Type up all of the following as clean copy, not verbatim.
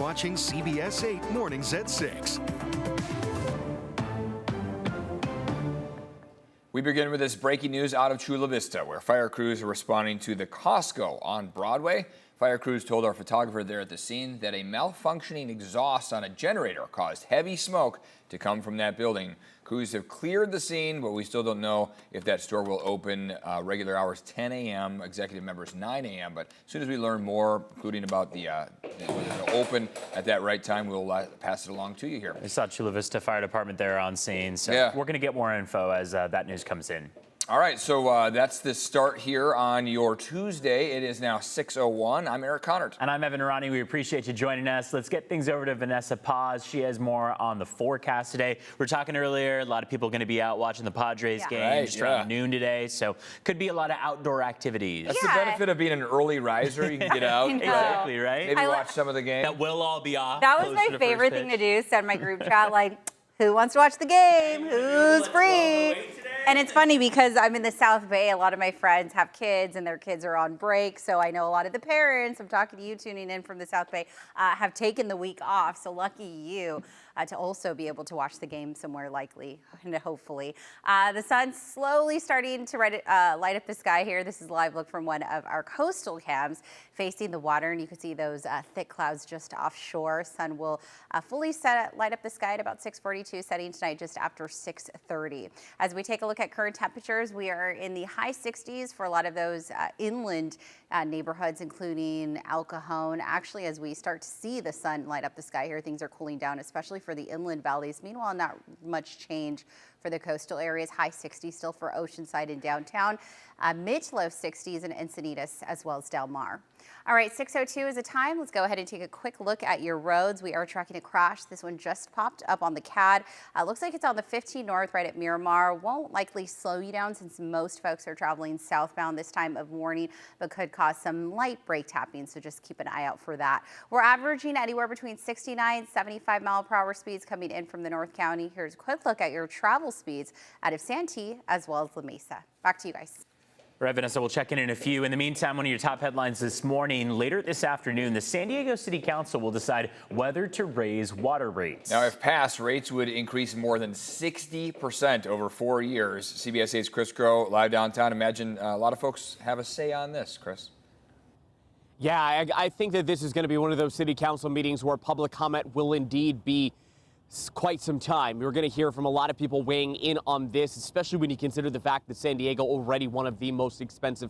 watching CBS 8 Mornings at 6. We begin with this breaking news out of Chula Vista, where fire crews are responding to the Costco on Broadway. Fire crews told our photographer there at the scene that a malfunctioning exhaust on a generator caused heavy smoke to come from that building. Crews have cleared the scene, but we still don't know if that store will open regular hours 10 a.m., executive members 9 a.m. But as soon as we learn more, including about the it'll open at that right time, we'll pass it along to you here. We saw Chula Vista Fire Department there on scene, so we're going to get more info as that news comes in. All right, so that's the start here on your Tuesday. It is now 6:01. I'm Eric Connard. And I'm Evan Arani. We appreciate you joining us. Let's get things over to Vanessa Paz. She has more on the forecast today. We were talking earlier, a lot of people going to be out watching the Padres game just around noon today, so could be a lot of outdoor activities. That's the benefit of being an early riser. You can get out. Exactly, right? Maybe watch some of the game. That will all be off. That was my favorite thing to do, send my group chat, like, who wants to watch the game? Who's free? And it's funny because I'm in the South Bay. A lot of my friends have kids and their kids are on break. So I know a lot of the parents, I'm talking to you tuning in from the South Bay, have taken the week off. So lucky you to also be able to watch the game somewhere likely and hopefully. The sun's slowly starting to light up the sky here. This is a live look from one of our coastal cams facing the water. And you can see those thick clouds just offshore. Sun will fully light up the sky at about 6:42, setting tonight just after 6:30. As we take a look at current temperatures, we are in the high 60s for a lot of those inland neighborhoods, including El Cajon. Actually, as we start to see the sun light up the sky here, things are cooling down, especially for the inland valleys. Meanwhile, not much change for the coastal areas. High 60s still for Oceanside and downtown. Mid to low 60s in Encinitas as well as Del Mar. All right, 6:02 is the time. Let's go ahead and take a quick look at your roads. We are tracking a crash. This one just popped up on the CAD. Looks like it's on the 15 North right at Miramar. Won't likely slow you down since most folks are traveling southbound this time of morning, but could cause some light brake tapping, so just keep an eye out for that. We're averaging anywhere between 69 and 75 mile per hour speeds coming in from the North County. Here's a quick look at your travel speeds out of Santee as well as La Mesa. Back to you guys. All right, Vanessa, we'll check in a few. In the meantime, one of your top headlines this morning, later this afternoon, the San Diego City Council will decide whether to raise water rates. Now, if passed, rates would increase more than 60% over 4 years. CBS 8's Chris Groh, live downtown. Imagine a lot of folks have a say on this, Chris. Yeah, I think that this is going to be one of those city council meetings where public comment will indeed be quite some time. We're going to hear from a lot of people weighing in on this, especially when you consider the fact that San Diego already one of the most expensive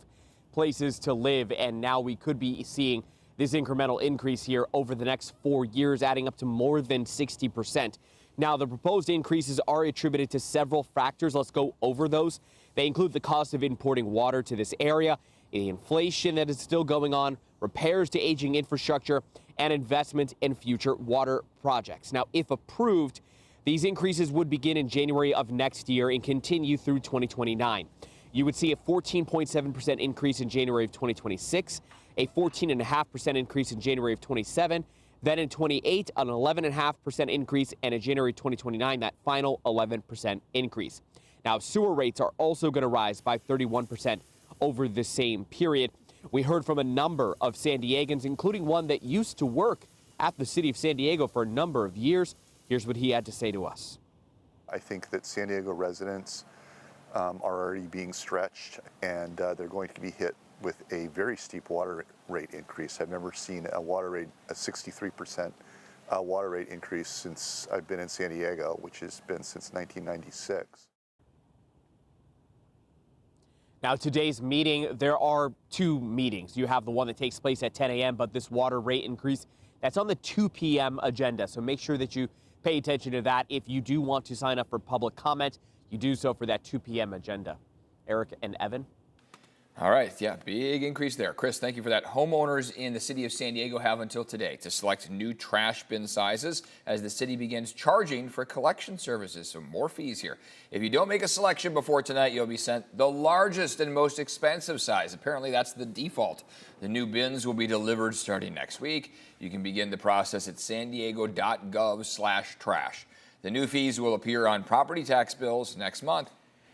places to live, and now we could be seeing this incremental increase here over the next 4 years, adding up to more than 60%. Now, the proposed increases are attributed to several factors. Let's go over those. They include the cost of importing water to this area, the inflation that is still going on, repairs to aging infrastructure, and investment in future water projects. Now, if approved, these increases would begin in January of next year and continue through 2029. You would see a 14.7% increase in January of 2026, a 14.5% increase in January of 27, then in 28, an 11.5% increase, and in January 2029, that final 11% increase. Now, sewer rates are also going to rise by 31% over the same period. We heard from a number of San Diegans, including one that used to work at the city of San Diego for a number of years. Here's what he had to say to us. I think that San Diego residents are already being stretched, and they're going to be hit with a very steep water rate increase. I've never seen a 63% water rate increase since I've been in San Diego, which has been since 1996. Now, today's meeting, there are two meetings. You have the one that takes place at 10 a.m., but this water rate increase, that's on the 2 p.m. agenda. So make sure that you pay attention to that. If you do want to sign up for public comment, you do so for that 2 p.m. agenda. Eric and Evan. All right, yeah, big increase there. Chris, thank you for that. Homeowners in the city of San Diego have until today to select new trash bin sizes as the city begins charging for collection services, so more fees here. If you don't make a selection before tonight, you'll be sent the largest and most expensive size. Apparently, that's the default. The new bins will be delivered starting next week. You can begin the process at sandiego.gov/trash. The new fees will appear on property tax bills next month.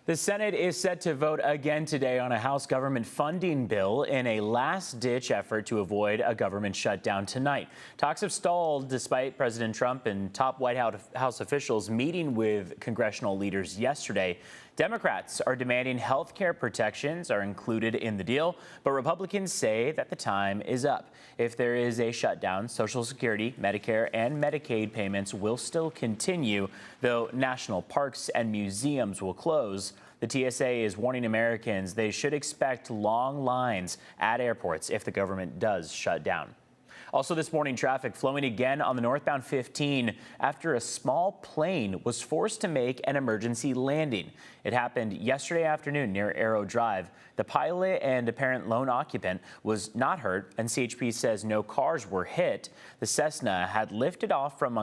The Senate is set to vote again today on a House government funding bill in a last-ditch effort to avoid a government shutdown tonight. Talks have stalled despite President Trump and top White House officials meeting with congressional leaders yesterday. Democrats are demanding health care protections are included in the deal, but Republicans say that the time is up. If there is a shutdown, Social Security, Medicare, and Medicaid payments will still continue, though national parks and museums will close. The TSA is warning Americans they should expect long lines at airports if the government does shut down. Also this morning, traffic flowing again on the northbound 15 after a small plane was forced to make an emergency landing. It happened yesterday afternoon near Arrow Drive. The pilot and apparent lone occupant was not hurt, and CHP says no cars were hit. The Cessna had lifted off from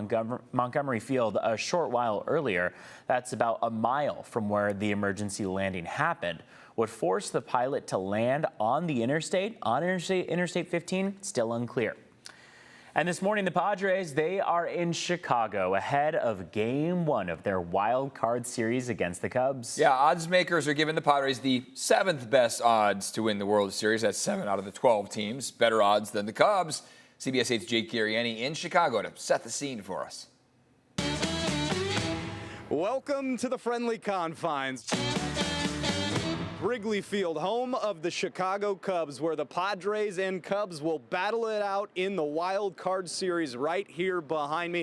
Montgomery Field a short while earlier. That's about a mile from where the emergency landing happened. What forced the pilot to land on the interstate, Interstate 15, still unclear. And this morning, the Padres, they are in Chicago ahead of Game 1 of their wild card series against the Cubs. Yeah, odds makers are giving the Padres the 7th best odds to win the World Series. That's 7 out of the 12 teams. Better odds than the Cubs. CBS 8's Jake Garriani in Chicago to set the scene for us. Welcome to the friendly confines. Wrigley Field, home of the Chicago Cubs, where the Padres and Cubs will battle it out in the wild card series right here behind me.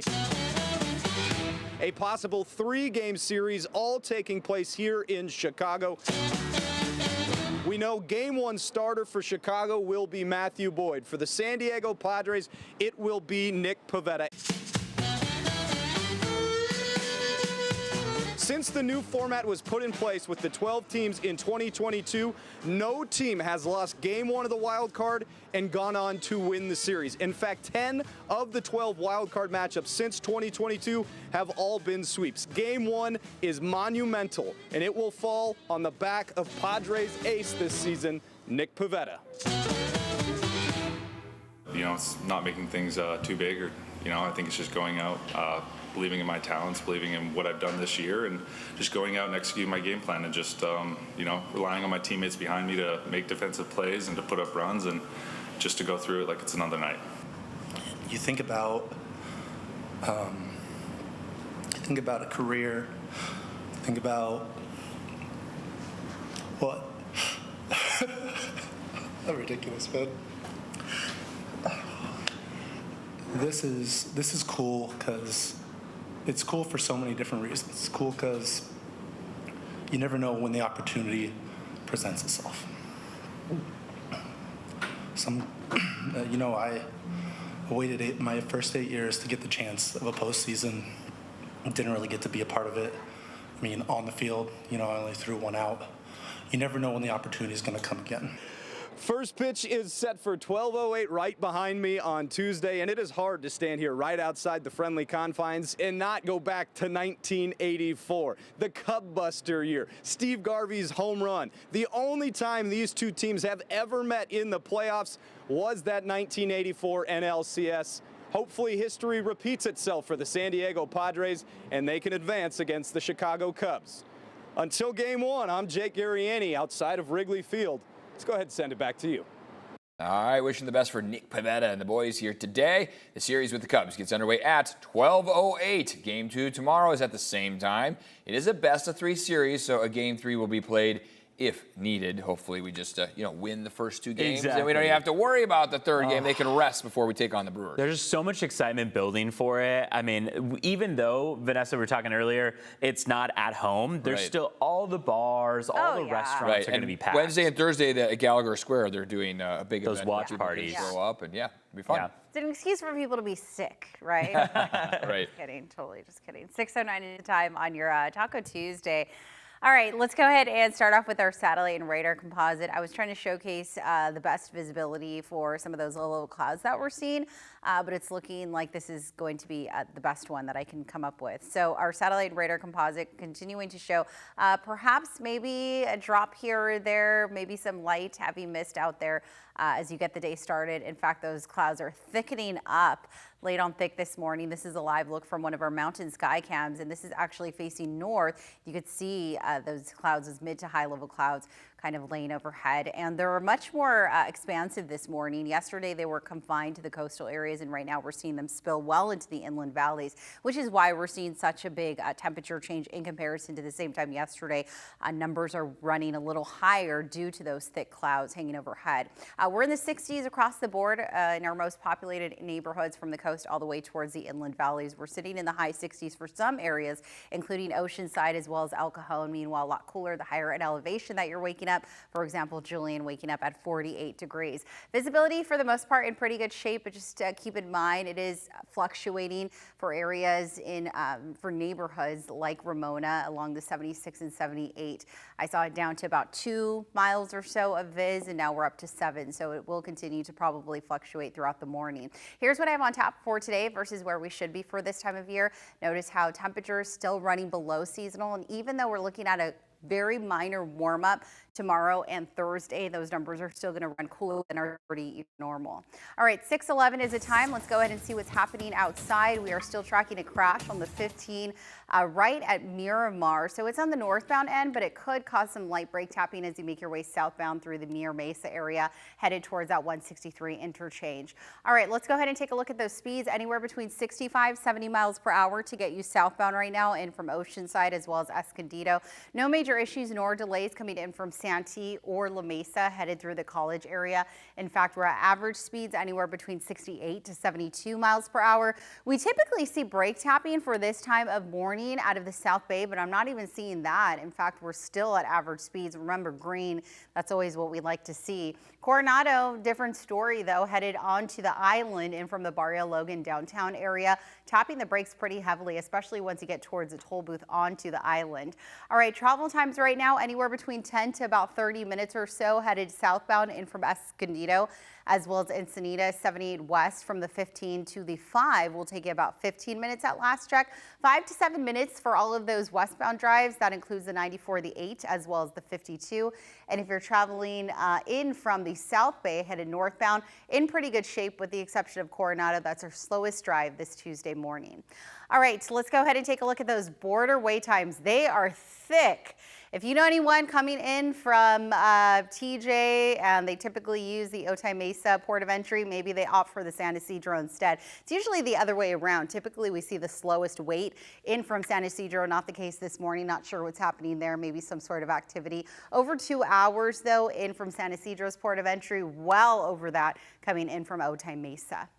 A possible 3-game series all taking place here in Chicago. We know Game 1 starter for Chicago will be Matthew Boyd. For the San Diego Padres, it will be Nick Pivetta. Since the new format was put in place with the 12 teams in 2022, no team has lost Game 1 of the wild card and gone on to win the series. In fact, 10 of the 12 wild card matchups since 2022 have all been sweeps. Game 1 is monumental, and it will fall on the back of Padres ace this season, Nick Pivetta. You know, it's not making things too big, or I think it's just going out, believing in my talents, believing in what I've done this year, and just going out and executing my game plan, and just relying on my teammates behind me to make defensive plays and to put up runs, and just to go through it like it's another night. You think about a career. Think about what? How ridiculous, man. This is cool because it's cool for so many different reasons. It's cool because you never know when the opportunity presents itself. I waited my first 8 years to get the chance of a postseason. Didn't really get to be a part of it. I mean, on the field, I only threw one out. You never know when the opportunity is going to come again. First pitch is set for 12:08 right behind me on Tuesday, and it is hard to stand here right outside the friendly confines and not go back to 1984, the Cub Buster year, Steve Garvey's home run. The only time these two teams have ever met in the playoffs was that 1984 NLCS. Hopefully history repeats itself for the San Diego Padres, and they can advance against the Chicago Cubs. Until Game 1, I'm Jake Garriani outside of Wrigley Field. Let's go ahead and send it back to you. All right, wishing the best for Nick Pivetta and the boys here today. The series with the Cubs gets underway at 12:08. Game 2 tomorrow is at the same time. It is a best-of-3 series, so a Game 3 will be played if needed. Hopefully we just win the first 2 games. Exactly. And we don't even have to worry about the third game. They can rest before we take on the Brewers. There's just so much excitement building for it. I mean, even though, Vanessa, we were talking earlier, it's not at home, there's still all the bars, all the restaurants are going to be packed. Wednesday and Thursday at Gallagher Square, they're doing a big event. Those watch parties. Show up, and it'll be fun. Yeah. It's an excuse for people to be sick, right? Right. Just kidding, totally just kidding. 6:09 time on your Taco Tuesday. All right, let's go ahead and start off with our satellite and radar composite. I was trying to showcase the best visibility for some of those low clouds that we're seeing, but it's looking like this is going to be the best one that I can come up with. So our satellite and radar composite continuing to show perhaps maybe a drop here or there, maybe some light heavy mist out there as you get the day started. In fact, those clouds are thickening up laid on thick this morning. This is a live look from one of our mountain sky cams, and this is actually facing north. You could see those clouds, those mid to high level clouds, kind of laying overhead, and they're much more expansive this morning. Yesterday they were confined to the coastal areas, and right now we're seeing them spill well into the inland valleys, which is why we're seeing such a big temperature change in comparison to the same time yesterday. Numbers are running a little higher due to those thick clouds hanging overhead. We're in the 60s across the board in our most populated neighborhoods from the coast all the way towards the inland valleys. We're sitting in the high 60s for some areas, including Oceanside as well as El Cajon. Meanwhile, a lot cooler the higher in elevation that you're waking up. For example, Julian waking up at 48 degrees. Visibility for the most part in pretty good shape, but just keep in mind it is fluctuating for areas in for neighborhoods like Ramona along the 76 and 78. I saw it down to about 2 miles or so of viz, and now we're up to 7. So it will continue to probably fluctuate throughout the morning. Here's what I have on tap for today versus where we should be for this time of year. Notice how temperatures still running below seasonal, and even though we're looking at a very minor warm up tomorrow and Thursday, those numbers are still going to run cooler than are pretty normal. All right, 6:11 is the time. Let's go ahead and see what's happening outside. We are still tracking a crash on the 15 right at Miramar. So it's on the northbound end, but it could cause some light brake tapping as you make your way southbound through the Mira Mesa area, headed towards that 163 interchange. All right, let's go ahead and take a look at those speeds. Anywhere between 65, 70 miles per hour to get you southbound right now in from Oceanside as well as Escondido. No major issues nor delays coming in from Santee or La Mesa headed through the college area. In fact, we're at average speeds anywhere between 68 to 72 miles per hour. We typically see brake tapping for this time of morning out of the South Bay, but I'm not even seeing that. In fact, we're still at average speeds. Remember, green, that's always what we like to see. Coronado, different story though, headed onto the island and from the Barrio Logan downtown area, tapping the brakes pretty heavily, especially once you get towards the toll booth onto the island. All right, travel times right now anywhere between 10 to about 30 minutes or so, headed southbound in from Escondido as well as Encinitas. 78 west from the 15 to the 5 will take you about 15 minutes at last check. 5 to 7 minutes for all of those westbound drives. That includes the 94, the 8, as well as the 52. And if you're traveling in from the South Bay headed northbound, in pretty good shape with the exception of Coronado. That's our slowest drive this Tuesday morning. All right, so let's go ahead and take a look at those border wait times. They are thick. If you know anyone coming in from TJ and they typically use the Otay Mesa port of entry, maybe they opt for the San Ysidro instead. It's usually the other way around. Typically we see the slowest wait in from San Ysidro. Not the case this morning. Not sure what's happening there. Maybe some sort of activity. Over 2 hours though in from San Ysidro's port of entry. Well over that coming in from Otay Mesa.